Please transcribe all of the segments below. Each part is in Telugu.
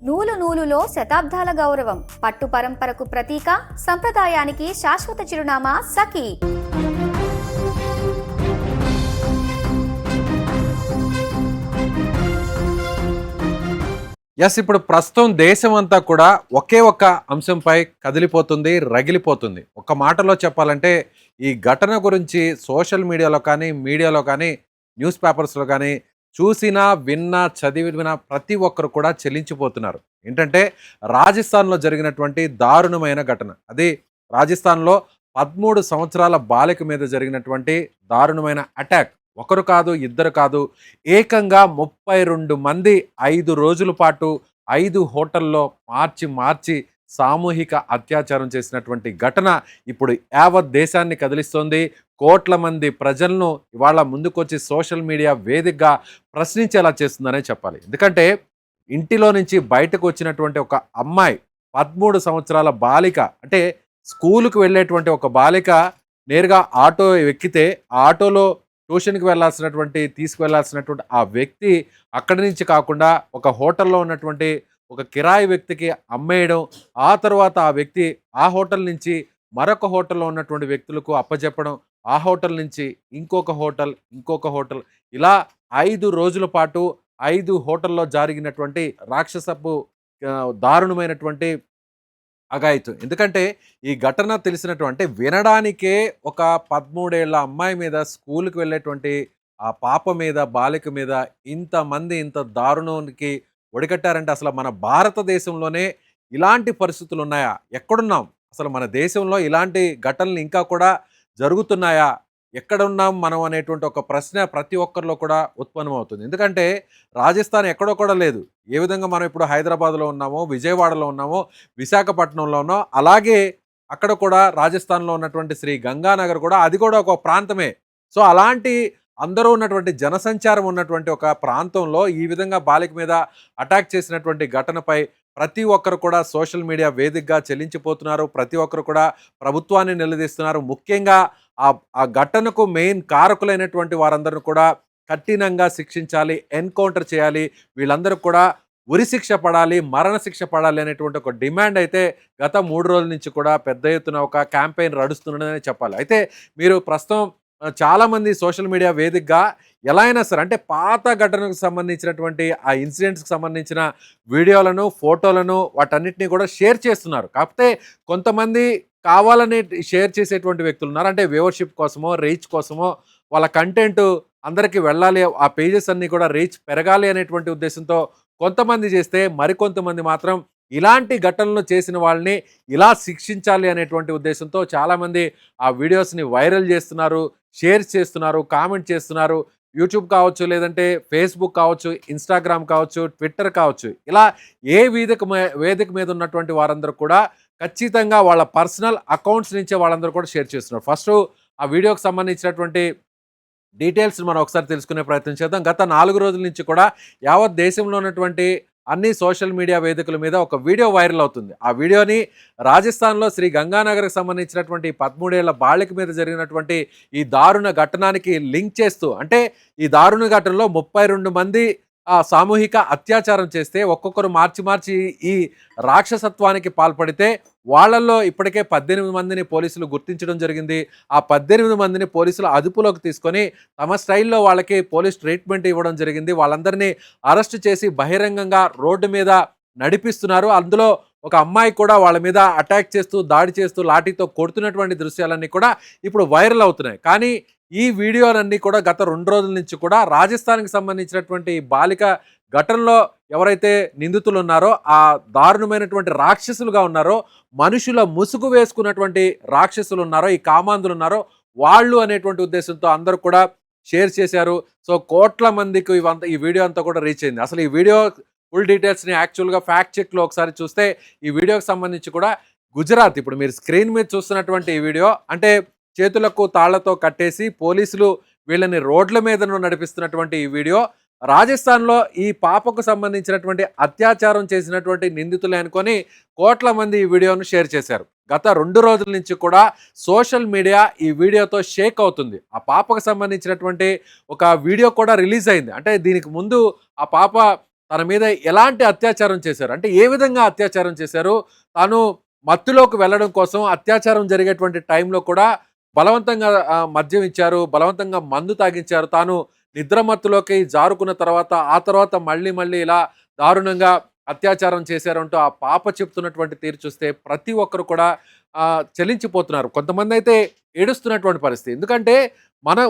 నూలు నూలులో శతాబ్దాల గౌరవం, పట్టు పరంపరకు ప్రతీక, సంప్రదాయానికి శాశ్వత చిరునామా సఖీ. ఇప్పుడు ప్రస్తుతం దేశం అంతా కూడా ఒకే ఒక్క అంశంపై కదిలిపోతుంది, రగిలిపోతుంది. ఒక మాటలో చెప్పాలంటే ఈ ఘటన గురించి సోషల్ మీడియాలో కానీ న్యూస్ పేపర్స్లో కానీ చూసినా, విన్నా, చదివిన ప్రతి ఒక్కరు కూడా చెల్లించిపోతున్నారు. ఏంటంటే రాజస్థాన్లో జరిగినటువంటి దారుణమైన ఘటన. అది రాజస్థాన్లో 13 సంవత్సరాల బాలిక మీద జరిగినటువంటి దారుణమైన అటాక్. ఒకరు కాదు, ఇద్దరు కాదు, ఏకంగా 32 మంది 5 రోజుల పాటు 5 హోటల్లో మార్చి సామూహిక అత్యాచారం చేసినటువంటి ఘటన ఇప్పుడు యావత్ దేశాన్ని కదిలిస్తోంది. కోట్ల మంది ప్రజలను ఇవాళ ముందుకొచ్చి సోషల్ మీడియా వేదికగా ప్రశ్నించేలా చేస్తుందనే చెప్పాలి. ఎందుకంటే ఇంటిలో నుంచి బయటకు వచ్చినటువంటి ఒక అమ్మాయి, 13 సంవత్సరాల బాలిక, అంటే స్కూలుకు వెళ్ళేటువంటి ఒక బాలిక నేరుగా ఆటో ఎక్కితే ఆ ఆటోలో ట్యూషన్కి తీసుకువెళ్లాల్సినటువంటి ఆ వ్యక్తి అక్కడి నుంచి కాకుండా ఒక హోటల్లో ఉన్నటువంటి ఒక కిరాయి వ్యక్తికి అమ్మేయడం, ఆ తర్వాత ఆ వ్యక్తి ఆ హోటల్ నుంచి మరొక హోటల్లో ఉన్నటువంటి వ్యక్తులకు అప్పచెప్పడం, ఆ హోటల్ నుంచి ఇంకొక హోటల్ ఇలా 5 రోజుల పాటు 5 హోటల్లో జరిగినటువంటి రాక్షసపు దారుణమైనటువంటి అఘాయిత్యం. ఎందుకంటే ఈ ఘటన తెలిసినటువంటి వినడానికే ఒక 13 ఏళ్ల అమ్మాయి మీద, స్కూల్కి వెళ్ళేటువంటి ఆ పాప మీద, బాలిక మీద ఇంతమంది ఇంత దారుణానికి ఒడిగట్టారంటే అసలు మన భారతదేశంలోనే ఇలాంటి పరిస్థితులు ఉన్నాయా? ఎక్కడున్నాం? అసలు మన దేశంలో ఇలాంటి ఘటనలు ఇంకా కూడా జరుగుతున్నాయా? ఎక్కడున్నాం మనం అనేటువంటి ఒక ప్రశ్న ప్రతి ఒక్కరిలో కూడా ఉత్పన్నమవుతుంది. ఎందుకంటే రాజస్థాన్ ఎక్కడో కూడా లేదు. ఏ విధంగా మనం ఇప్పుడు హైదరాబాద్లో ఉన్నామో, విజయవాడలో ఉన్నామో, విశాఖపట్నంలో ఉన్నామో, అలాగే అక్కడ కూడా రాజస్థాన్లో ఉన్నటువంటి శ్రీ గంగానగర్ కూడా, అది కూడా ఒక ప్రాంతమే. సో అలాంటి అందరూ ఉన్నటువంటి జనసంచారం ఉన్నటువంటి ఒక ప్రాంతంలో ఈ విధంగా బాలిక మీద అటాక్ చేసినటువంటి ఘటనపై ప్రతి ఒక్కరు కూడా సోషల్ మీడియా వేదికగా చెల్లించిపోతున్నారు. ప్రతి ఒక్కరు కూడా ప్రభుత్వాన్ని నిలదీస్తున్నారు. ముఖ్యంగా ఆ ఘటనకు మెయిన్ కారకులైనటువంటి వారందరూ కూడా కఠినంగా శిక్షించాలి, ఎన్కౌంటర్ చేయాలి, వీళ్ళందరూ కూడా ఉరిశిక్ష పడాలి, మరణశిక్ష పడాలి అనేటువంటి ఒక డిమాండ్ అయితే గత 3 రోజుల నుంచి కూడా పెద్ద ఎత్తున ఒక క్యాంపెయిన్ నడుస్తుందనే చెప్పాలి. అయితే మీరు ప్రస్తుతం చాలామంది సోషల్ మీడియా వేదికగా ఎలా అయినా సరే, అంటే పాత ఘటనకు సంబంధించినటువంటి ఆ ఇన్సిడెంట్స్కి సంబంధించిన వీడియోలను, ఫోటోలను వాటన్నిటిని కూడా షేర్ చేస్తున్నారు. కాకపోతే కొంతమంది కావాలని షేర్ చేసేటువంటి వ్యక్తులు ఉన్నారు. అంటే వ్యూవర్షిప్ కోసమో, రీచ్ కోసమో, వాళ్ళ కంటెంట్ అందరికీ వెళ్ళాలి, ఆ పేజెస్ అన్నీ కూడా రీచ్ పెరగాలి అనేటువంటి ఉద్దేశంతో కొంతమంది చేస్తే, మరికొంతమంది మాత్రం ఇలాంటి ఘటనలు చేసిన వాళ్ళని ఇలా శిక్షించాలి అనేటువంటి ఉద్దేశంతో చాలామంది ఆ వీడియోస్ని వైరల్ చేస్తున్నారు, షేర్ చేస్తున్నారు, కామెంట్ చేస్తున్నారు. యూట్యూబ్ కావచ్చు, లేదంటే ఫేస్బుక్ కావచ్చు, ఇన్స్టాగ్రామ్ కావచ్చు, ట్విట్టర్ కావచ్చు, ఇలా ఏ వేదిక మీద ఉన్నటువంటి వారందరూ కూడా ఖచ్చితంగా వాళ్ళ పర్సనల్ అకౌంట్స్ నుంచే వాళ్ళందరూ కూడా షేర్ చేస్తున్నారు. ఫస్ట్ ఆ వీడియోకి సంబంధించినటువంటి డీటెయిల్స్ మనం ఒకసారి తెలుసుకునే ప్రయత్నం చేద్దాం. గత 4 రోజుల నుంచి కూడా యావత్ దేశంలో ఉన్నటువంటి అన్ని సోషల్ మీడియా వేదికల మీద ఒక వీడియో వైరల్ అవుతుంది. ఆ వీడియోని రాజస్థాన్లో శ్రీ గంగానగర్కి సంబంధించినటువంటి 13 ఏళ్ల బాలిక మీద జరిగినటువంటి ఈ దారుణ ఘటనానికి లింక్ చేస్తూ, అంటే ఈ దారుణ ఘటనలో 32 మంది సామూహిక అత్యాచారం చేస్తే ఒక్కొక్కరు మార్చి ఈ రాక్షసత్వానికి పాల్పడితే వాళ్ళల్లో ఇప్పటికే 18 మందిని పోలీసులు గుర్తించడం జరిగింది. ఆ 18 మందిని పోలీసులు అదుపులోకి తీసుకొని తమ స్టైల్లో వాళ్ళకి పోలీస్ ట్రీట్మెంట్ ఇవ్వడం జరిగింది. వాళ్ళందరినీ అరెస్ట్ చేసి బహిరంగంగా రోడ్డు మీద నడిపిస్తున్నారు. అందులో ఒక అమ్మాయి కూడా వాళ్ళ మీద అటాక్ చేస్తూ, దాడి చేస్తూ, లాఠీతో కొడుతున్నటువంటి దృశ్యాలన్నీ కూడా ఇప్పుడు వైరల్ అవుతున్నాయి. కానీ ఈ వీడియోలన్నీ కూడా గత 2 రోజుల నుంచి కూడా రాజస్థాన్కి సంబంధించినటువంటి బాలిక ఘటనలో ఎవరైతే నిందితులు ఉన్నారో, ఆ దారుణమైనటువంటి రాక్షసులుగా ఉన్నారో, మనుషుల ముసుగు వేసుకున్నటువంటి రాక్షసులు ఉన్నారో, ఈ కామాంధులు ఉన్నారో వాళ్ళు అనేటువంటి ఉద్దేశంతో అందరూ కూడా షేర్ చేశారు. సో కోట్ల మందికి ఈ వీడియో అంతా కూడా రీచ్ అయింది. అసలు ఈ వీడియో ఫుల్ డీటెయిల్స్ని యాక్చువల్గా ఫ్యాక్ట్ చెక్లో ఒకసారి చూస్తే ఈ వీడియోకి సంబంధించి కూడా గుజరాత్, ఇప్పుడు మీరు స్క్రీన్ మీద చూస్తున్నటువంటి ఈ వీడియో, అంటే చేతులకు తాళ్లతో కట్టేసి పోలీసులు వీళ్ళని రోడ్ల మీద నడిపిస్తున్నటువంటి ఈ వీడియో రాజస్థాన్లో ఈ పాపకు సంబంధించినటువంటి అత్యాచారం చేసినటువంటి నిందితులే అనుకొని కోట్ల మంది ఈ వీడియోను షేర్ చేశారు. గత 2 రోజుల నుంచి కూడా సోషల్ మీడియా ఈ వీడియోతో షేక్ అవుతుంది. ఆ పాపకు సంబంధించినటువంటి ఒక వీడియో కూడా రిలీజ్ అయింది. అంటే దీనికి ముందు ఆ పాప తన మీద ఎలాంటి అత్యాచారం చేశారు, అంటే ఏ విధంగా అత్యాచారం చేశారు, తాను మత్తులోకి వెళ్ళడం కోసం అత్యాచారం జరిగేటువంటి టైంలో కూడా బలవంతంగా మద్యం ఇచ్చారు, బలవంతంగా మందు తాగించారు, తాను నిద్రమత్తులోకి జారుకున్న తర్వాత ఆ తర్వాత మళ్ళీ మళ్ళీ ఇలా దారుణంగా అత్యాచారం చేశారంటూ ఆ పాప చెప్తున్నటువంటి తీరు చూస్తే ప్రతి ఒక్కరు కూడా చలించిపోతున్నారు. కొంతమంది అయితే ఏడుస్తున్నటువంటి పరిస్థితి. ఎందుకంటే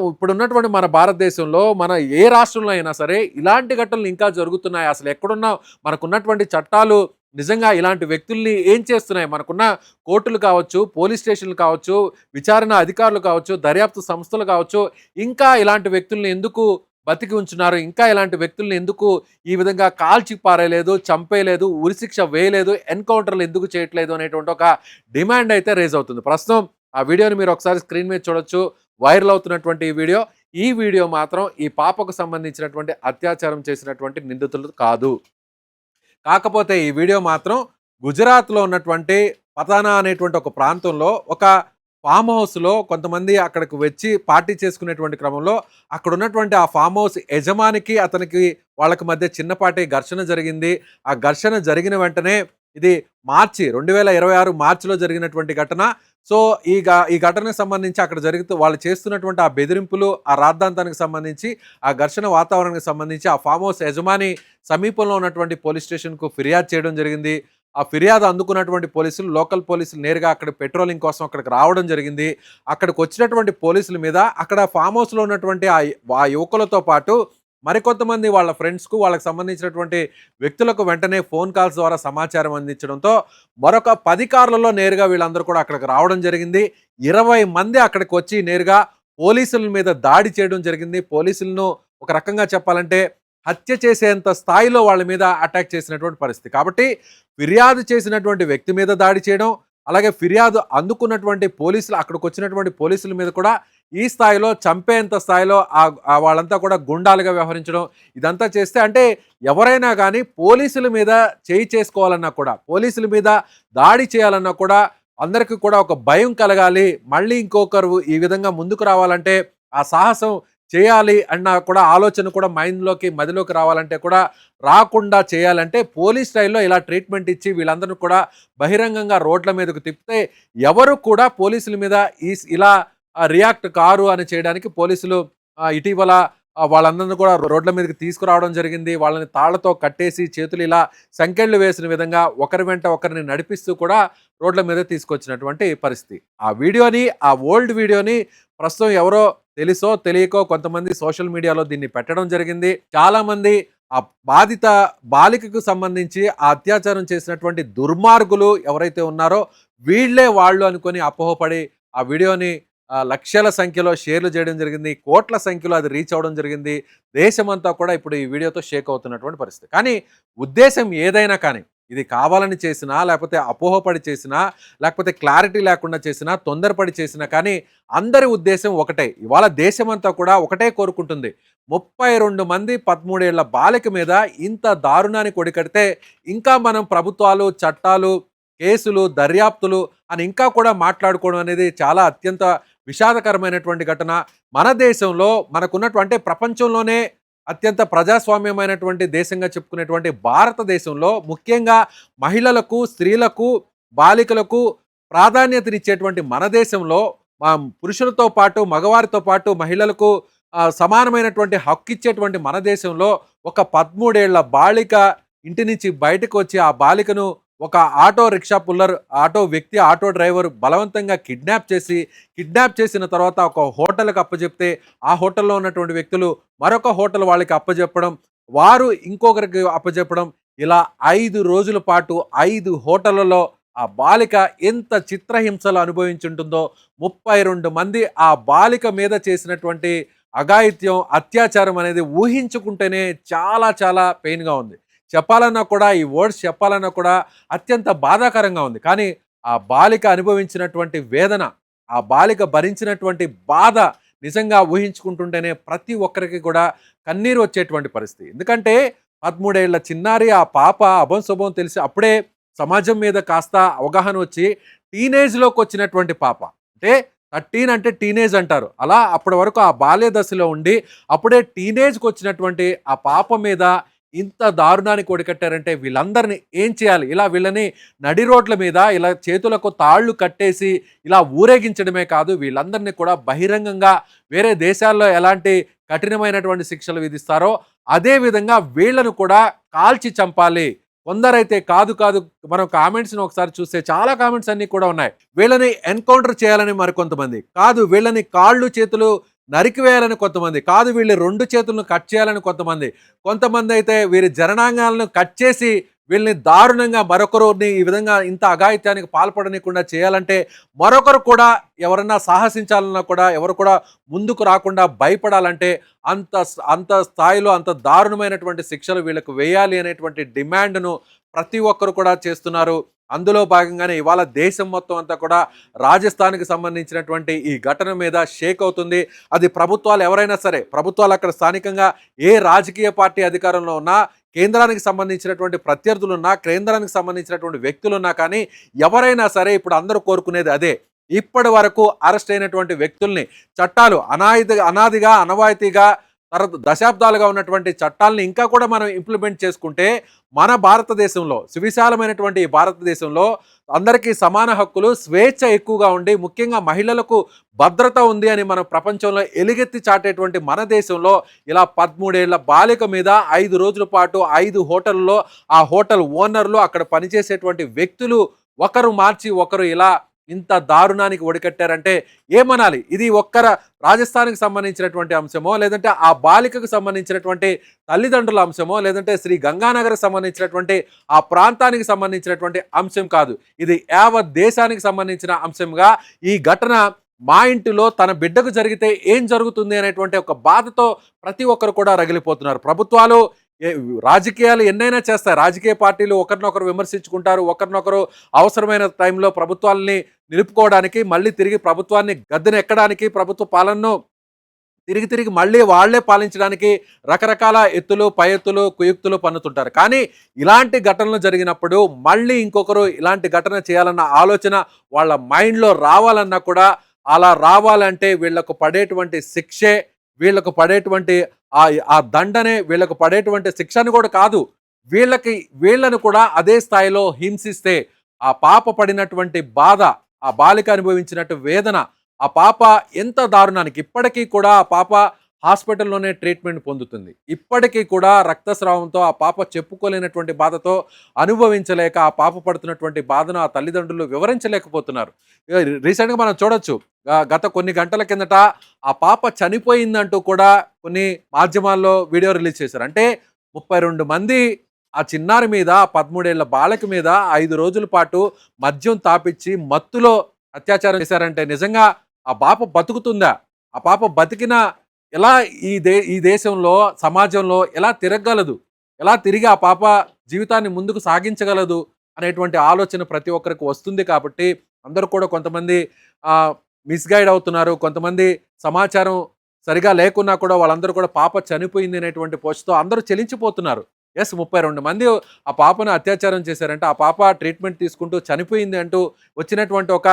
ఇప్పుడున్నటువంటి మన భారతదేశంలో మన ఏ రాష్ట్రంలో అయినా సరే ఇలాంటి ఘటనలు ఇంకా జరుగుతున్నాయి. అసలు ఎక్కడున్నా మనకున్నటువంటి చట్టాలు నిజంగా ఇలాంటి వ్యక్తుల్ని ఏం చేస్తున్నాయి? మనకున్న కోర్టులు కావచ్చు, పోలీస్ స్టేషన్లు కావచ్చు, విచారణ అధికారులు కావచ్చు, దర్యాప్తు సంస్థలు కావచ్చు, ఇంకా ఇలాంటి వ్యక్తుల్ని ఎందుకు బతికి ఉంచున్నారు? ఇంకా ఇలాంటి వ్యక్తుల్ని ఎందుకు ఈ విధంగా కాల్చి పారేయలేదు, చంపేయలేదు, ఉరిశిక్ష వేయలేదు, ఎన్కౌంటర్లు ఎందుకు చేయట్లేదు అనేటువంటి ఒక డిమాండ్ అయితే రేజ్ అవుతుంది. ప్రస్తుతం ఆ వీడియోని మీరు ఒకసారి స్క్రీన్ మీద చూడొచ్చు. వైరల్ అవుతున్నటువంటి ఈ వీడియో మాత్రం ఈ పాపకు సంబంధించినటువంటి అత్యాచారం చేసినటువంటి నిందితులు కాదు. కాకపోతే ఈ వీడియో మాత్రం గుజరాత్లో ఉన్నటువంటి పతానా అనేటువంటి ఒక ప్రాంతంలో ఒక ఫామ్ హౌస్లో కొంతమంది అక్కడికి వచ్చి పార్టీ చేసుకునేటువంటి క్రమంలో అక్కడ ఉన్నటువంటి ఆ ఫామ్ హౌస్ యజమానికి అతనికి వాళ్ళకి మధ్య చిన్నపాటి ఘర్షణ జరిగింది. ఆ ఘర్షణ జరిగిన వెంటనే ఇది మార్చి 2026 మార్చిలో జరిగినటువంటి ఘటన. సో ఈ ఘటనకు సంబంధించి అక్కడ వాళ్ళు చేస్తున్నటువంటి ఆ బెదిరింపులు, ఆ రాద్ధాంతానికి సంబంధించి, ఆ ఘర్షణ వాతావరణానికి సంబంధించి ఆ ఫామ్ హౌస్ యజమాని సమీపంలో ఉన్నటువంటి పోలీస్ స్టేషన్కు ఫిర్యాదు చేయడం జరిగింది. ఆ ఫిర్యాదు అందుకున్నటువంటి పోలీసులు, లోకల్ పోలీసులు నేరుగా అక్కడ పెట్రోలింగ్ కోసం అక్కడికి రావడం జరిగింది. అక్కడికి వచ్చినటువంటి పోలీసుల మీద అక్కడ ఫామ్ హౌస్లో ఉన్నటువంటి ఆ యువకులతో పాటు మరికొంతమంది వాళ్ళ ఫ్రెండ్స్కు, వాళ్ళకి సంబంధించినటువంటి వ్యక్తులకు వెంటనే ఫోన్ కాల్స్ ద్వారా సమాచారం అందించడంతో మరొక 10 కార్లలో నేరుగా వీళ్ళందరూ కూడా అక్కడికి రావడం జరిగింది. 20 మంది అక్కడికి వచ్చి నేరుగా పోలీసుల మీద దాడి చేయడం జరిగింది. పోలీసులను ఒక రకంగా చెప్పాలంటే హత్య చేసేంత స్థాయిలో వాళ్ళ మీద అటాక్ చేసినటువంటి పరిస్థితి. కాబట్టి ఫిర్యాదు చేసినటువంటి వ్యక్తి మీద దాడి చేయడం, అలాగే ఫిర్యాదు అందుకున్నటువంటి పోలీసులు, అక్కడికి వచ్చినటువంటి పోలీసుల మీద కూడా ఈ స్థాయిలో చంపేంత స్థాయిలో వాళ్ళంతా కూడా గుండాలుగా వ్యవహరించడం, ఇదంతా చేస్తే అంటే ఎవరైనా కానీ పోలీసుల మీద చేయి చేసుకోవాలన్నా కూడా, పోలీసుల మీద దాడి చేయాలన్నా కూడా అందరికీ కూడా ఒక భయం కలగాలి. మళ్ళీ ఇంకొకరు ఈ విధంగా ముందుకు రావాలంటే ఆ సాహసం చేయాలి అన్న కూడా ఆలోచన కూడా మదిలోకి రావాలంటే కూడా రాకుండా చేయాలంటే పోలీస్ స్టైల్లో ఇలా ట్రీట్మెంట్ ఇచ్చి వీళ్ళందరూ కూడా బహిరంగంగా రోడ్ల మీదకు తిప్పితే ఎవరు కూడా పోలీసుల మీద ఇలా రియాక్ట్ కారు అని చేయడానికి పోలీసులు ఇటీవల వాళ్ళందరినీ కూడా రోడ్ల మీదకి తీసుకురావడం జరిగింది. వాళ్ళని తాళ్లతో కట్టేసి చేతులు ఇలా సంకెళ్ళు వేసిన విధంగా ఒకరి వెంట ఒకరిని నడిపిస్తూ కూడా రోడ్ల మీద తీసుకొచ్చినటువంటి పరిస్థితి. ఆ ఓల్డ్ వీడియోని ప్రస్తుతం ఎవరో తెలుసో తెలియకో కొంతమంది సోషల్ మీడియాలో దీన్ని పెట్టడం జరిగింది. చాలామంది ఆ బాధిత బాలికకు సంబంధించి ఆ అత్యాచారం చేసినటువంటి దుర్మార్గులు ఎవరైతే ఉన్నారో వీళ్లే వాళ్ళు అనుకొని అపోహపడి ఆ వీడియోని లక్షల సంఖ్యలో షేర్లు చేయడం జరిగింది. కోట్ల సంఖ్యలో అది రీచ్ అవ్వడం జరిగింది. దేశమంతా కూడా ఇప్పుడు ఈ వీడియోతో షేక్ అవుతున్నటువంటి పరిస్థితి. కానీ ఉద్దేశం ఏదైనా కానీ, ఇది కావాలని చేసినా, లేకపోతే అపోహపడి చేసినా, లేకపోతే క్లారిటీ లేకుండా చేసినా, తొందరపడి చేసినా కానీ అందరి ఉద్దేశం ఒకటే. ఇవాళ దేశమంతా కూడా ఒకటే కోరుకుంటుంది. 32 మంది 13 ఏళ్ల బాలిక మీద ఇంత దారుణాన్ని కొడికడితే ఇంకా మనం ప్రభుత్వాలు, చట్టాలు, కేసులు, దర్యాప్తులు అని ఇంకా కూడా మాట్లాడుకోవడం అనేది చాలా అత్యంత విషాదకరమైనటువంటి ఘటన. మన దేశంలో మనకున్నటువంటి ప్రపంచంలోనే అత్యంత ప్రజాస్వామ్యమైనటువంటి దేశంగా చెప్పుకునేటువంటి భారతదేశంలో ముఖ్యంగా మహిళలకు, స్త్రీలకు, బాలికలకు ప్రాధాన్యతనిచ్చేటువంటి మన దేశంలో పురుషులతో పాటు, మగవారితో పాటు మహిళలకు సమానమైనటువంటి హక్కు ఇచ్చేటువంటి మన దేశంలో ఒక 13 ఏళ్ల బాలిక ఇంటి నుంచి బయటకు వచ్చి ఆ బాలికను ఒక auto rickshaw puller, auto driver బలవంతంగా కిడ్నాప్ చేసిన తర్వాత ఒక హోటల్కి అప్పచెప్తే ఆ హోటల్లో ఉన్నటువంటి వ్యక్తులు మరొక హోటల్ వాళ్ళకి అప్పచెప్పడం, వారు ఇంకొకరికి అప్పచెప్పడం, ఇలా 5 రోజుల పాటు 5 హోటళ్లలో ఆ బాలిక ఎంత చిత్రహింసలు అనుభవించుంటుందో 32 మంది ఆ బాలిక మీద చేసినటువంటి అఘాయిత్యం, అత్యాచారం అనేది ఊహించుకుంటేనే చాలా చాలా పెయిన్గా ఉంది. చెప్పాలన్నా కూడా, ఈ వర్డ్స్ చెప్పాలన్నా కూడా అత్యంత బాధాకరంగా ఉంది. కానీ ఆ బాలిక అనుభవించినటువంటి వేదన, ఆ బాలిక భరించినటువంటి బాధ నిజంగా ఊహించుకుంటుంటేనే ప్రతి ఒక్కరికి కూడా కన్నీరు వచ్చేటువంటి పరిస్థితి. ఎందుకంటే 13 ఏళ్ల చిన్నారి, ఆ పాప అభంశుభం తెలిసి అప్పుడే సమాజం మీద కాస్త అవగాహన వచ్చి టీనేజ్లోకి వచ్చినటువంటి పాప. అంటే 13 అంటే టీనేజ్ అంటారు. అలా అప్పటి వరకు ఆ బాల్య దశలో ఉండి అప్పుడే టీనేజ్కి వచ్చినటువంటి ఆ పాప మీద ఇంత దారుణానికి ఒడికట్టారంటే వీళ్ళందరినీ ఏం చేయాలి? ఇలా వీళ్ళని నడి రోడ్ల మీద ఇలా చేతులకు తాళ్ళు కట్టేసి ఇలా ఊరేగించడమే కాదు, వీళ్ళందరినీ కూడా బహిరంగంగా వేరే దేశాల్లో ఎలాంటి కఠినమైనటువంటి శిక్షలు విధిస్తారో అదే విధంగా వీళ్ళను కూడా కాల్చి చంపాలి. కొందరైతే కాదు కాదు, మనం కామెంట్స్ని ఒకసారి చూస్తే చాలా కామెంట్స్ అన్నీ కూడా ఉన్నాయి. వీళ్ళని ఎన్కౌంటర్ చేయాలని మరికొంతమంది, కాదు వీళ్ళని కాళ్ళు చేతులు నరికివేయాలని కొంతమంది, కాదు వీళ్ళ 2 చేతులను కట్ చేయాలని కొంతమంది, కొంతమంది అయితే వీరి జననాంగాలను కట్ చేసి వీళ్ళని దారుణంగా మరొకరిని ఈ విధంగా ఇంత అఘాయిత్యానికి పాల్పడనీయకుండా చేయాలంటే మరొకరు కూడా ఎవరన్నా సాహసించాలన్నా కూడా ఎవరు కూడా ముందుకు రాకుండా భయపడాలంటే అంత అంత స్థాయిలో అంత దారుణమైనటువంటి శిక్షలు వీళ్ళకు వేయాలి అనేటువంటి డిమాండ్ను ప్రతి ఒక్కరు కూడా చేస్తున్నారు. అందులో భాగంగానే ఇవాళ దేశం మొత్తం అంతా కూడా రాజస్థాన్కి సంబంధించినటువంటి ఈ ఘటన మీద షేక్ అవుతుంది. అది ప్రభుత్వాలు ఎవరైనా సరే, ప్రభుత్వాలు అక్కడ స్థానికంగా ఏ రాజకీయ పార్టీ అధికారంలో ఉన్నా, కేంద్రానికి సంబంధించినటువంటి ప్రత్యర్థులున్నా, కేంద్రానికి సంబంధించినటువంటి వ్యక్తులున్నా కానీ ఎవరైనా సరే ఇప్పుడు అందరూ కోరుకునేది అదే. ఇప్పటి వరకు అరెస్ట్ అయినటువంటి వ్యక్తుల్ని చట్టాలు అనాదిగా అనవాయితీగా దశాబ్దాలుగా ఉన్నటువంటి చట్టాలని ఇంకా కూడా మనం ఇంప్లిమెంట్ చేసుకుంటే మన భారతదేశంలో, సువిశాలమైనటువంటి ఈ భారతదేశంలో అందరికీ సమాన హక్కులు, స్వేచ్ఛ ఎక్కువగా ఉండి ముఖ్యంగా మహిళలకు భద్రత ఉంది అని మన ప్రపంచంలో ఎలుగెత్తి చాటేటువంటి మన దేశంలో ఇలా 13 ఏళ్ల బాలిక మీద 5 రోజుల పాటు 5 హోటల్లో ఆ హోటల్ ఓనర్లు, అక్కడ పనిచేసేటువంటి వ్యక్తులు ఒకరు మార్చి ఒకరు ఇలా ఇంత దారుణానికి ఒడికట్టారంటే ఏమనాలి? ఇది రాజస్థాన్కి సంబంధించినటువంటి అంశమో, లేదంటే ఆ బాలికకు సంబంధించినటువంటి తల్లిదండ్రుల అంశమో, లేదంటే శ్రీ గంగానగర్కి సంబంధించినటువంటి ఆ ప్రాంతానికి సంబంధించినటువంటి అంశం కాదు. ఇది యావత్ దేశానికి సంబంధించిన అంశంగా ఈ ఘటన మా ఇంటిలో తన బిడ్డకు జరిగితే ఏం జరుగుతుంది అనేటువంటి ఒక బాధతో ప్రతి ఒక్కరు కూడా రగిలిపోతున్నారు. ప్రభుత్వాలు రాజకీయాలు ఎన్నైనా చేస్తాయి, రాజకీయ పార్టీలు ఒకరినొకరు విమర్శించుకుంటారు, ఒకరినొకరు అవసరమైన టైంలో ప్రభుత్వాలని నిలుపుకోవడానికి, మళ్ళీ తిరిగి ప్రభుత్వాన్ని గద్దెనెక్కడానికి, ప్రభుత్వ పాలనను తిరిగి మళ్ళీ వాళ్లే పాలించడానికి రకరకాల ఎత్తులు, పై ఎత్తులు, కుయుక్తులు పన్నుతుంటారు. కానీ ఇలాంటి ఘటనలు జరిగినప్పుడు మళ్ళీ ఇంకొకరు ఇలాంటి ఘటన చేయాలన్న ఆలోచన వాళ్ళ మైండ్లో రావాలన్నా కూడా, అలా రావాలంటే వీళ్లకు పడేటువంటి శిక్షే, వీళ్లకు పడేటువంటి ఆ దండనే, వీళ్లకు పడేటువంటి శిక్షను కూడా కాదు, వీళ్ళను కూడా అదే స్థాయిలో హింసిస్తే ఆ పాప పడినటువంటి బాధ, ఆ బాలిక అనుభవించినట్టు వేదన, ఆ పాప ఎంత దారుణానికి, ఇప్పటికీ కూడా ఆ పాప హాస్పిటల్లోనే ట్రీట్మెంట్ పొందుతుంది. ఇప్పటికీ కూడా రక్తస్రావంతో ఆ పాప చెప్పుకోలేనటువంటి బాధతో అనుభవించలేక ఆ పాప పడుతున్నటువంటి బాధను ఆ తల్లిదండ్రులు వివరించలేకపోతున్నారు. రీసెంట్గా మనం చూడొచ్చు, గత కొన్ని గంటల కిందట ఆ పాప చనిపోయిందంటూ కూడా కొన్ని మాధ్యమాల్లో వీడియో రిలీజ్ చేశారు. అంటే 32 మంది ఆ చిన్నారి మీద, 13 ఏళ్ల బాలక మీద 5 రోజుల పాటు మద్యం తాపిచ్చి మత్తులో అత్యాచారం చేశారంటే నిజంగా ఆ పాప బతుకుతుందా? ఆ పాప బతికిన ఎలా ఈ దేశంలో, సమాజంలో ఎలా తిరగలదు, ఎలా తిరిగి ఆ పాప జీవితాన్ని ముందుకు సాగించగలదు అనేటువంటి ఆలోచన ప్రతి ఒక్కరికి వస్తుంది. కాబట్టి అందరూ కూడా కొంతమంది మిస్గైడ్ అవుతున్నారు, కొంతమంది సమాచారం సరిగా లేకున్నా కూడా వాళ్ళందరూ కూడా పాప చనిపోయింది అనేటువంటి పోస్ట్తో అందరూ చెలించిపోతున్నారు. 32 మంది ఆ పాపను అత్యాచారం చేశారంటే ఆ పాప ట్రీట్మెంట్ తీసుకుంటూ చనిపోయింది అంటూ వచ్చినటువంటి ఒక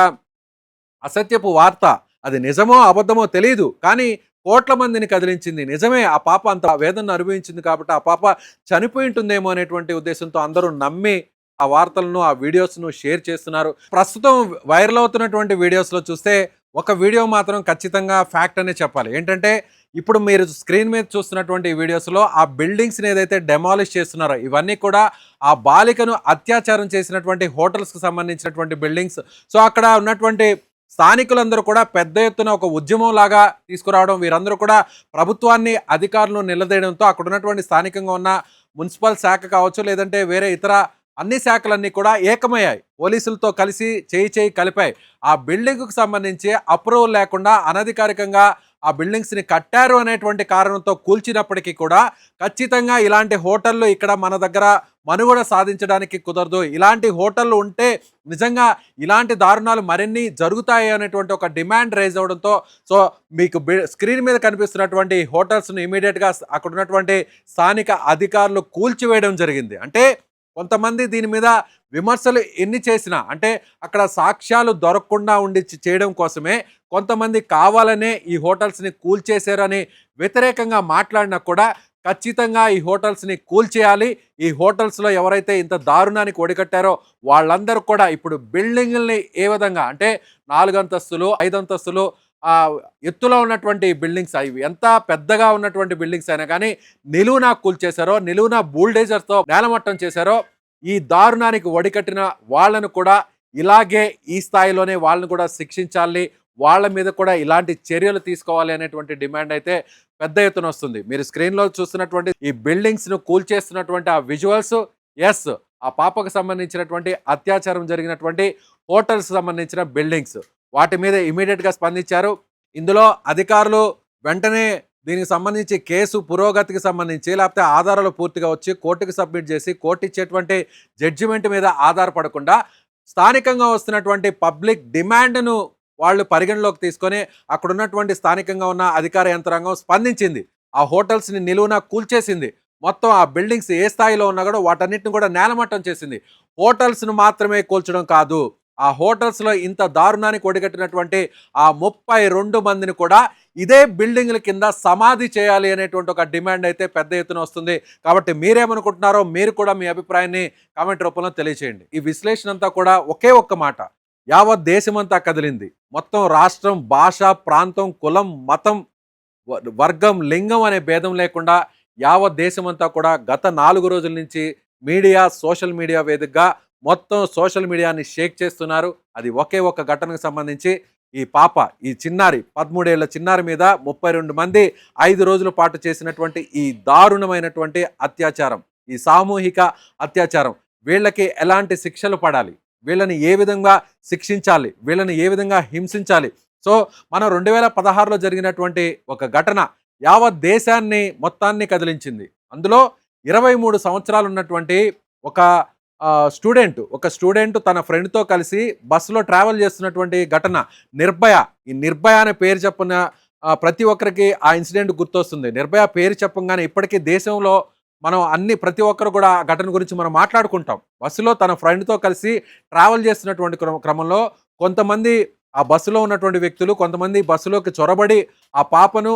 అసత్యపు వార్త, అది నిజమో అబద్ధమో తెలియదు, కానీ కోట్ల మందిని కదిలించింది. నిజమే, ఆ పాప అంత వేదన అనుభవించింది కాబట్టి ఆ పాప చనిపోయి ఉంటుందేమో అనేటువంటి ఉద్దేశంతో అందరూ నమ్మి ఆ వార్తలను, ఆ వీడియోస్ను షేర్ చేస్తున్నారు. ప్రస్తుతం వైరల్ అవుతున్నటువంటి వీడియోస్లో చూస్తే ఒక వీడియో మాత్రం ఖచ్చితంగా ఫ్యాక్ట్ అనే చెప్పాలి. ఏంటంటే ఇప్పుడు మీరు స్క్రీన్ మీద చూస్తున్నటువంటి ఈ వీడియోస్లో ఆ బిల్డింగ్స్ని ఏదైతే డెమాలిష్ చేస్తున్నారో ఇవన్నీ కూడా ఆ బాలికను అత్యాచారం చేసినటువంటి హోటల్స్కి సంబంధించినటువంటి బిల్డింగ్స్. సో అక్కడ ఉన్నటువంటి స్థానికులందరూ కూడా పెద్ద ఎత్తున ఒక ఉద్యమం లాగా తీసుకురావడం, వీరందరూ కూడా ప్రభుత్వాన్ని, అధికారులను నిలదీయడంతో అక్కడ ఉన్నటువంటి స్థానికంగా ఉన్న మున్సిపల్ శాఖ కావచ్చు, లేదంటే వేరే ఇతర అన్ని శాఖలన్నీ కూడా ఏకమయ్యాయి, పోలీసులతో కలిసి చేయి కలిపాయి. ఆ బిల్డింగ్కు సంబంధించి అప్రూవల్ లేకుండా అనధికారికంగా ఆ బిల్డింగ్స్ని కట్టారు అనేటువంటి కారణంతో కూల్చినప్పటికీ కూడా ఖచ్చితంగా ఇలాంటి హోటళ్ళు ఇక్కడ మన దగ్గర మనుగడ సాధించడానికి కుదరదు, ఇలాంటి హోటళ్ళు ఉంటే నిజంగా ఇలాంటి దారుణాలు మరిన్ని జరుగుతాయి అనేటువంటి ఒక డిమాండ్ రైజ్ అవడంతో సో మీకు స్క్రీన్ మీద కనిపిస్తున్నటువంటి హోటల్స్ను ఇమీడియట్గా అక్కడ ఉన్నటువంటి స్థానిక అధికారులు కూల్చివేయడం జరిగింది. అంటే కొంతమంది దీని మీద విమర్శలు ఎన్ని చేసినా, అంటే అక్కడ సాక్ష్యాలు దొరకకుండా ఉండి చేయడం కోసమే కొంతమంది కావాలనే ఈ హోటల్స్ని కూల్చేశారని వ్యతిరేకంగా మాట్లాడినా కూడా ఖచ్చితంగా ఈ హోటల్స్ని కూల్చేయాలి. ఈ హోటల్స్లో ఎవరైతే ఇంత దారుణానికి ఒడికట్టారో వాళ్ళందరూ కూడా ఇప్పుడు బిల్డింగుల్ని ఏ విధంగా అంటే 4 అంతస్తులు 5 అంతస్తులు ఎత్తులో ఉన్నటువంటి బిల్డింగ్స్, అవి ఎంత పెద్దగా ఉన్నటువంటి బిల్డింగ్స్ అయినా కానీ నిలువునా కూల్చేశారో, నిలువునా బుల్డేజర్తో నేలమట్టం చేశారో, ఈ దారుణానికి ఒడికట్టిన వాళ్ళను కూడా ఇలాగే ఈ స్థాయిలోనే వాళ్ళని కూడా శిక్షించాలి, వాళ్ళ మీద కూడా ఇలాంటి చర్యలు తీసుకోవాలి అనేటువంటి డిమాండ్ అయితే పెద్ద ఎత్తున వస్తుంది. మీరు స్క్రీన్లో చూస్తున్నటువంటి ఈ బిల్డింగ్స్ను కూల్చేస్తున్నటువంటి ఆ విజువల్స్, ఎస్, ఆ పాపకు సంబంధించినటువంటి అత్యాచారం జరిగినటువంటి హోటల్స్ సంబంధించిన బిల్డింగ్స్, వాటి మీద ఇమీడియట్గా స్పందించారు. ఇందులో అధికారులు వెంటనే దీనికి సంబంధించి కేసు పురోగతికి సంబంధించి లేకపోతే ఆధారాలు పూర్తిగా వచ్చి కోర్టుకి సబ్మిట్ చేసి కోర్టు ఇచ్చేటువంటి జడ్జిమెంట్ మీద ఆధారపడకుండా స్థానికంగా వస్తున్నటువంటి పబ్లిక్ డిమాండ్ను వాళ్ళు పరిగణలోకి తీసుకొని అక్కడ ఉన్నటువంటి స్థానికంగా ఉన్న అధికార యంత్రాంగం స్పందించింది. ఆ హోటల్స్ని నిలువునా కూల్చేసింది. మొత్తం ఆ బిల్డింగ్స్ ఏ స్థాయిలో ఉన్నా కూడా వాటన్నిటిని కూడా నేలమట్టం చేసింది. హోటల్స్ను మాత్రమే కూల్చడం కాదు, ఆ హోటల్స్లో ఇంత దారుణానికి ఒడిగట్టినటువంటి ఆ 32 మందిని కూడా ఇదే బిల్డింగ్ల కింద సమాధి చేయాలి అనేటువంటి ఒక డిమాండ్ అయితే పెద్ద ఎత్తున వస్తుంది. కాబట్టి మీరేమనుకుంటున్నారో మీరు కూడా మీ అభిప్రాయాన్ని కామెంట్ రూపంలో తెలియచేయండి. ఈ విశ్లేషణ అంతా కూడా ఒకే ఒక్క మాట, యావత్ దేశమంతా కదిలింది. మొత్తం రాష్ట్రం, భాష, ప్రాంతం, కులం, మతం, వర్గం, లింగం అనే భేదం లేకుండా యావత్ దేశమంతా కూడా గత 4 రోజుల నుంచి మీడియా, సోషల్ మీడియా వేదికగా మొత్తం సోషల్ మీడియాని షేక్ చేస్తున్నారు. అది ఒకే ఒక్క ఘటనకు సంబంధించి ఈ పాప, ఈ చిన్నారి 13 ఏళ్ల చిన్నారి మీద 32 మంది 5 రోజుల పాటు చేసినటువంటి ఈ దారుణమైనటువంటి అత్యాచారం, ఈ సామూహిక అత్యాచారం, వీళ్ళకి ఎలాంటి శిక్షలు పడాలి, వీళ్ళని ఏ విధంగా శిక్షించాలి, వీళ్ళని ఏ విధంగా హింసించాలి. సో మనం 2016లో జరిగినటువంటి ఒక ఘటన యావత్ దేశాన్ని మొత్తాన్ని కదిలించింది. అందులో 23 సంవత్సరాలు ఉన్నటువంటి ఒక స్టూడెంట్ తన ఫ్రెండ్తో కలిసి బస్సులో ట్రావెల్ చేస్తున్నటువంటి ఘటన నిర్భయ. ఈ నిర్భయ అనే పేరు చెప్పిన ప్రతి ఒక్కరికి ఆ ఇన్సిడెంట్ గుర్తొస్తుంది. నిర్భయ పేరు చెప్పంగానే ఇప్పటికీ దేశంలో మనం ప్రతి ఒక్కరు కూడా ఆ ఘటన గురించి మనం మాట్లాడుకుంటాం. బస్సులో తన ఫ్రెండ్తో కలిసి ట్రావెల్ చేస్తున్నటువంటి క్రమంలో కొంతమంది ఆ బస్సులో ఉన్నటువంటి వ్యక్తులు కొంతమంది బస్సులోకి చొరబడి ఆ పాపను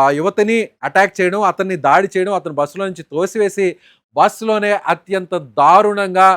ఆ యువతిని అటాక్ చేయడం, అతన్ని దాడి చేయడం, అతను బస్సులో నుంచి తోసివేసి బస్సులోనే అత్యంత దారుణంగా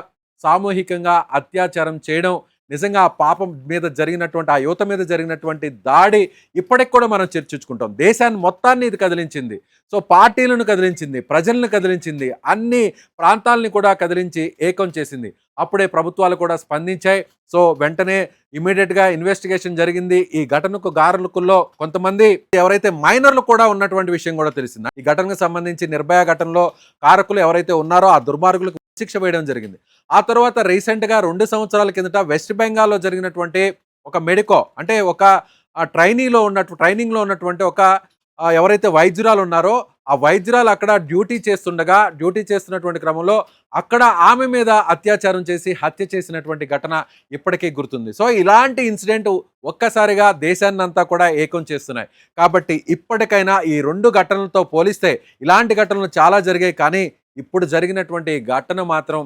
సామూహికంగా అత్యాచారం చేయడం, నిజంగా ఆ పాపం మీద జరిగినటువంటి, ఆ యువత మీద జరిగినటువంటి దాడి ఇప్పటికి కూడా మనం చర్చించుకుంటాం. దేశాన్ని మొత్తాన్ని ఇది కదిలించింది. సో పార్టీలను కదిలించింది, ప్రజలను కదిలించింది, అన్ని ప్రాంతాలని కూడా కదిలించి ఏకం చేసింది. అప్పుడే ప్రభుత్వాలు కూడా స్పందించాయి. సో వెంటనే ఇమీడియట్గా ఇన్వెస్టిగేషన్ జరిగింది. ఈ ఘటనకు గారకుల్లో కొంతమంది ఎవరైతే మైనర్లు కూడా ఉన్నటువంటి విషయం కూడా తెలిసింది. ఈ ఘటనకు సంబంధించి నిర్భయ ఘటనలో కారకులు ఎవరైతే ఉన్నారో ఆ దుర్మార్గులకు శిక్ష వేయడం జరిగింది. ఆ తర్వాత రీసెంట్గా 2 సంవత్సరాల కిందట వెస్ట్ బెంగాల్లో జరిగినటువంటి ఒక మెడికో అంటే ఒక ట్రైనింగ్లో ఉన్నటువంటి ఒక ఎవరైతే వైద్యురాలు ఉన్నారో ఆ వైద్యురాలు అక్కడ డ్యూటీ చేస్తున్నటువంటి క్రమంలో అక్కడ ఆమె మీద అత్యాచారం చేసి హత్య చేసినటువంటి ఘటన ఇప్పటికీ గుర్తుంది. సో ఇలాంటి ఇన్సిడెంట్ ఒక్కసారిగా దేశాన్నంతా కూడా ఏకం చేస్తున్నాయి. కాబట్టి ఇప్పటికైనా ఈ 2 ఘటనలతో పోలిస్తే ఇలాంటి ఘటనలు చాలా జరిగాయి, కానీ ఇప్పుడు జరిగినటువంటి ఘటన మాత్రం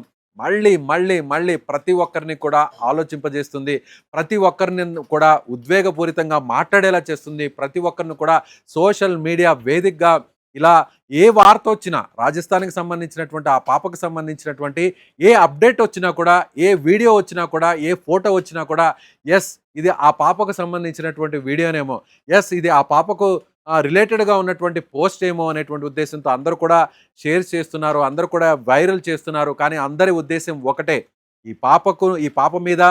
మళ్ళీ ప్రతి ఒక్కరిని కూడా ఆలోచింపజేస్తుంది, ప్రతి ఒక్కరిని కూడా ఉద్వేగపూరితంగా మాట్లాడేలా చేస్తుంది, ప్రతి ఒక్కరిని కూడా సోషల్ మీడియా వేదికగా ఇలా ఏ వార్త వచ్చినా, రాజస్థాన్కి సంబంధించినటువంటి ఆ పాపకు సంబంధించినటువంటి ఏ అప్డేట్ వచ్చినా కూడా, ఏ వీడియో వచ్చినా కూడా, ఏ ఫోటో వచ్చినా కూడా, ఎస్ ఇది ఆ పాపకు సంబంధించినటువంటి వీడియోనేమో, ఎస్ ఇది ఆ పాపకు రిలేటెడ్గా ఉన్నటువంటి పోస్ట్ ఏమో అనేటువంటి ఉద్దేశంతో అందరూ కూడా షేర్ చేస్తున్నారు, అందరూ కూడా వైరల్ చేస్తున్నారు. కానీ అందరి ఉద్దేశం ఒకటే, ఈ పాప మీద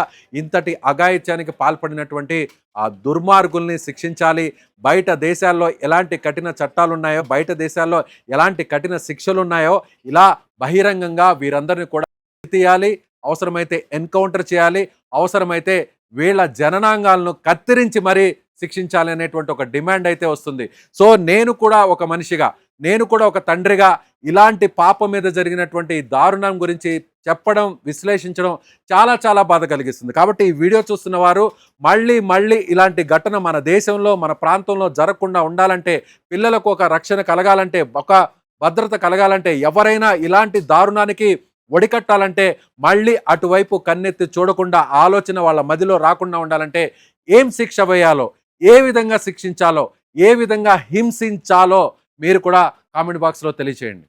ఇంతటి అఘాయిత్యానికి పాల్పడినటువంటి ఆ దుర్మార్గుల్ని శిక్షించాలి. బయట దేశాల్లో ఎలాంటి కఠిన చట్టాలు ఉన్నాయో, బయట దేశాల్లో ఎలాంటి కఠిన శిక్షలు ఉన్నాయో ఇలా బహిరంగంగా వీరందరినీ కూడా తీయాలి, అవసరమైతే ఎన్కౌంటర్ చేయాలి, అవసరమైతే వీళ్ళ జననాంగాలను కత్తిరించి మరీ శిక్షించాలి అనేటువంటి ఒక డిమాండ్ అయితే వస్తుంది. సో నేను కూడా ఒక మనిషిగా, నేను కూడా ఒక తండ్రిగా ఇలాంటి పాప మీద జరిగినటువంటి దారుణం గురించి చెప్పడం, విశ్లేషించడం చాలా బాధ కలిగిస్తుంది. కాబట్టి ఈ వీడియో చూస్తున్న వారు మళ్ళీ ఇలాంటి ఘటన మన దేశంలో, మన ప్రాంతంలో జరగకుండా ఉండాలంటే, పిల్లలకు ఒక రక్షణ కలగాలంటే, ఒక భద్రత కలగాలంటే, ఎవరైనా ఇలాంటి దారుణానికి ఒడికట్టాలంటే మళ్ళీ అటువైపు కన్నెత్తి చూడకుండా ఆలోచన వాళ్ళ మదిలో రాకుండా ఉండాలంటే ఏం శిక్ష వేయాలో, ఏ విధంగా శిక్షించాలో, ఏ విధంగా హింసించాలో మీరు కూడా కామెంట్ బాక్స్లో తెలియచేయండి.